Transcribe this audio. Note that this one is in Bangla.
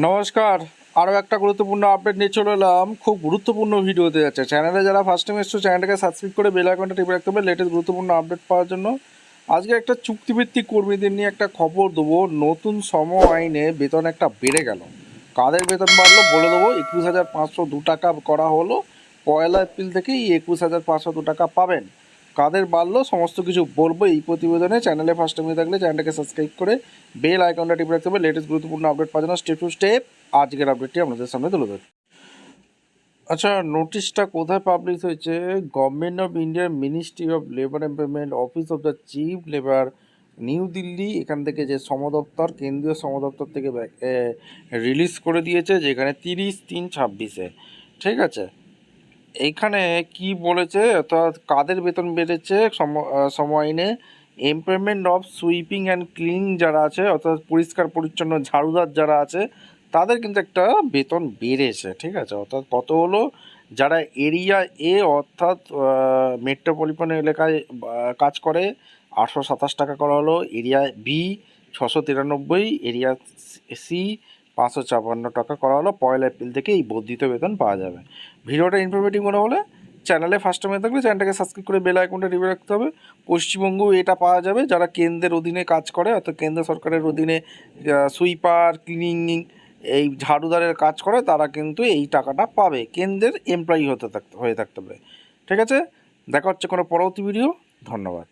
নমস্কার। আরও একটা গুরুত্বপূর্ণ আপডেট নিয়ে চলে এলাম। খুব গুরুত্বপূর্ণ ভিডিওতে যাচ্ছে। চ্যানেলে যারা ফার্স্ট টাইম এসছো চ্যানেলটাকে সাবস্ক্রাইব করে বেল আইকনটা টিপে রাখতে হবে লেটেস্ট গুরুত্বপূর্ণ আপডেট পাওয়ার জন্য। আজকে একটা চুক্তিভিত্তিক কর্মীদের নিয়ে একটা খবর দেবো। নতুন শ্রম আইনে বেতন একটা বেড়ে গেল। কাদের বেতন বাড়লো বলে দেবো। 21,502 টাকা করা হলো। 1 এপ্রিল থেকেই 21,502 টাকা পাবেন। কাদের বাড়লো সমস্ত কিছু বলবো এই প্রতিবেদনে। চ্যানেলে ফার্স্ট টাইম থাকলে চ্যানেলটাকে সাবস্ক্রাইব করে বেল আইকনটা টিপে রাখতে হবে লেটেস্ট গুরুত্বপূর্ণ আপডেট পাওয়ার জন্য। স্টেপ টু স্টেপ আজকের আপডেটটি আপনাদের সামনে তুলে ধরছি। আচ্ছা, নোটিশটা কোথায় পাবলিশ হয়েছে? গভর্নমেন্ট অফ ইন্ডিয়ার ministry of labour employment, office of the chief labour, new Delhi. এখান থেকে যে সমদপ্তর, কেন্দ্রীয় সমদপ্তর থেকে রিলিজ করে দিয়েছে, যেখানে 30/3/26-এ। ঠিক আছে, এইখানে কি বলেছে অর্থাৎ কাদের বেতন বেড়েছে শ্রম আইনে? Employment of sweeping and cleaning যারা আছে, অর্থাৎ পরিষ্কার পরিচ্ছন্ন ঝাড়ুদার যারা আছে, তাদের কিন্তু একটা বেতন বেড়েছে। ঠিক আছে, অর্থাৎ কত হলো? যারা এরিয়া এ অর্থাৎ মেট্রোপলিটন এলাকায় কাজ করে 827 টাকা করা হলো। এরিয়া বি 693, এরিয়া সি 554 টাকা করা হলো। 1 এপ্রিল থেকে এই বর্ধিত বেতন পাওয়া যাবে। ভিডিওটা ইনফরমেটিভ মনে হলে চ্যানেলে ফার্স্ট টাইমে থাকলে চ্যানেলটাকে সাবস্ক্রাইব করে বেল আইকনটা টিপে রাখতে হবে। পশ্চিমবঙ্গেও এটা পাওয়া যাবে। যারা কেন্দ্রের অধীনে কাজ করে, অর্থাৎ কেন্দ্র সরকারের অধীনে সুইপার, ক্লিনিং, এই ঝাড়ুদারের কাজ করে, তারা কিন্তু এই টাকাটা পাবে। কেন্দ্রের এমপ্লয়ি হয়ে থাকতে হবে। ঠিক আছে, দেখা হচ্ছে কোনো পরবর্তী ভিডিও। ধন্যবাদ।